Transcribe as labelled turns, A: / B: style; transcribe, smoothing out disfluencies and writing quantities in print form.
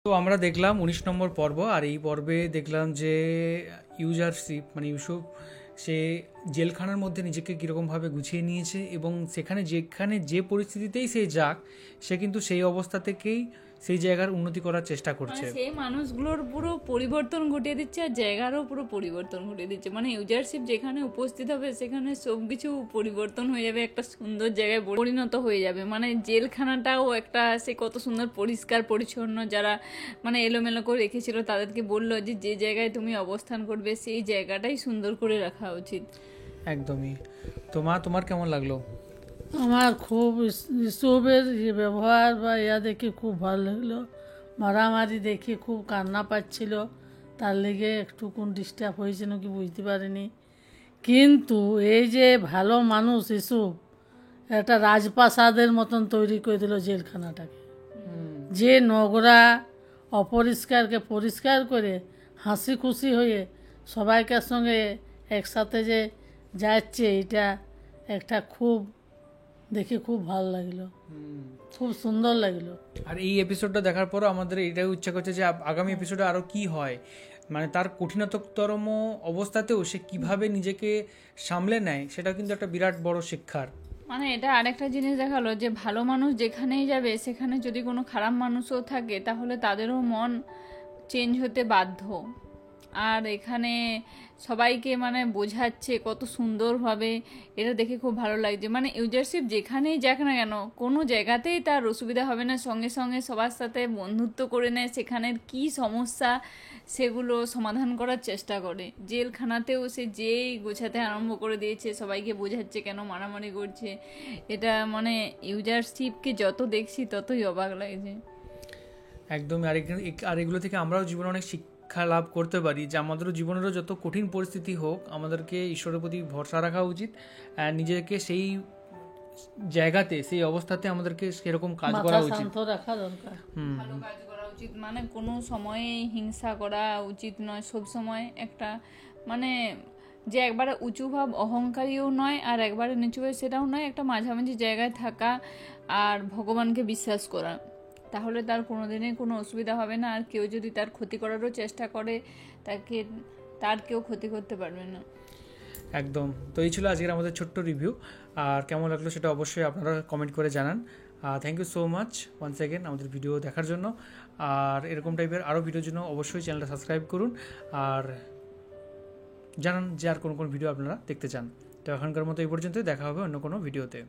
A: তো আমরা দেখলাম 19 নম্বর পর্ব, আর এই পর্বে দেখলাম যে ইউজারশিপ মানে ইউসুফ সে জেলখানার মধ্যে নিজেকে কীরকমভাবে গুছিয়ে নিয়েছে, এবং যেখানে যে পরিস্থিতিতেই সে যাক সে কিন্তু সেই অবস্থা থেকেই সেই জায়গার উন্নতি করার চেষ্টা করছে।
B: সেই মানুষগুলোর পুরো পরিবর্তন ঘটিয়ে দিচ্ছে আর জায়গারও পুরো পরিবর্তন ঘটিয়ে দিচ্ছে। মানে ইউজারশিপ যেখানে উপস্থিত হবে সেখানে সব কিছু পরিবর্তন হয়ে যাবে, একটা সুন্দর জায়গায় পরিণত হয়ে যাবে। মানে জেলখানাটাও একটা সে কত সুন্দর পরিষ্কার পরিচ্ছন্ন, যারা মানে এলোমেলো করে রেখেছিল তাদেরকে বললো যে যে জায়গায় তুমি অবস্থান করবে সেই জায়গাটাই সুন্দর করে রাখা উচিত।
A: একদমই। তো মা, তোমার কেমন লাগলো?
C: আমার খুব ইউসুফের ব্যবহার বা ইয়া দেখে খুব ভালো লাগলো। মারামারি দেখে খুব কান্না পাচ্ছিল, তার লেগে একটুকুন ডিস্টার্ব হয়েছে নাকি বুঝতে পারিনি। কিন্তু এই যে ভালো মানুষ ইউসুফ একটা রাজপ্রাসাদের মতন তৈরি করে দিল জেলখানাটাকে। যে নোংরা অপরিষ্কারকে পরিষ্কার করে হাসি খুশি হয়ে সবাইকার সঙ্গে একসাথে যে যাচ্ছে, এটা একটা খুব দেখে খুব ভালো লাগলো, খুব সুন্দর লাগলো।
A: আর এই এপিসোডটা দেখার পরও আমাদের এটাই ইচ্ছা করছে যে আগামী এপিসোডে আরও কি হয়, মানে তার কঠিনতরম অবস্থাতেও সে কিভাবে নিজেকে সামলে নেয়, সেটা কিন্তু একটা বিরাট বড় শিক্ষার।
B: মানে এটা আরেকটা জিনিস দেখালো যে ভালো মানুষ যেখানেই যাবে সেখানে যদি কোনো খারাপ মানুষও থাকে তাহলে তাদেরও মন চেঞ্জ হতে বাধ্য। আর এখানে সবাইকে মানে বোঝাচ্ছে কত সুন্দরভাবে, এটা দেখে খুব ভালো লাগছে। মানে ইউজারশিপ যেখানেই যাক না কেন কোনো জায়গাতেই তার অসুবিধা হবে না, সঙ্গে সঙ্গে সবার সাথে বন্ধুত্ব করে নেয়, সেখানের কি সমস্যা সেগুলো সমাধান করার চেষ্টা করে। জেলখানাতেও সে যেই গোছাতে আরম্ভ করে দিয়েছে, সবাইকে বোঝাচ্ছে কেন মারামারি করছে। এটা মানে ইউজারশিপকে যত দেখছি ততই অবাক লাগছে।
A: একদম। আর এগুলো থেকে আমরাও জীবনে অনেক শিক্ষা লাভ করতে পারি, যে আমাদেরও জীবনেরও যত কঠিন পরিস্থিতি হোক আমাদেরকে ঈশ্বরের প্রতি ভরসা রাখা উচিত, আর নিজেকে সেই জায়গাতে সেই অবস্থাতে আমাদেরকে সেরকম কাজ করা উচিত,
C: রাখা দরকার,
B: ভালো কাজ করা উচিত। মানে কোনো সময়ে হিংসা করা উচিত নয়, সব সময় একটা মানে যে একবারে উঁচু ভাব অহংকারীও নয় আর একবারে নিচু ভাব সেটাও নয়, একটা মাঝামাঝি জায়গায় থাকা আর ভগবানকে বিশ্বাস করা, তাহলে তার কোনোদিনই কোনো অসুবিধা হবে না। আর কেউ যদি তার ক্ষতি করারও চেষ্টা করে তার কেউ ক্ষতি করতে পারবে না।
A: একদম। তো এই ছিল আজকের আমাদের ছোট্ট রিভিউ, আর কেমন লাগলো সেটা অবশ্যই আপনারা কমেন্ট করে জানান। Thank you so much once again আমাদের ভিডিও দেখার জন্য, আর এরকম টাইপের আরও ভিডিওর জন্য অবশ্যই চ্যানেলটা সাবস্ক্রাইব করুন, আর জানান যে আর কোন কোন ভিডিও আপনারা দেখতে চান। তো এখনকার মতো এই পর্যন্তই, দেখা হবে অন্য কোনো ভিডিওতে।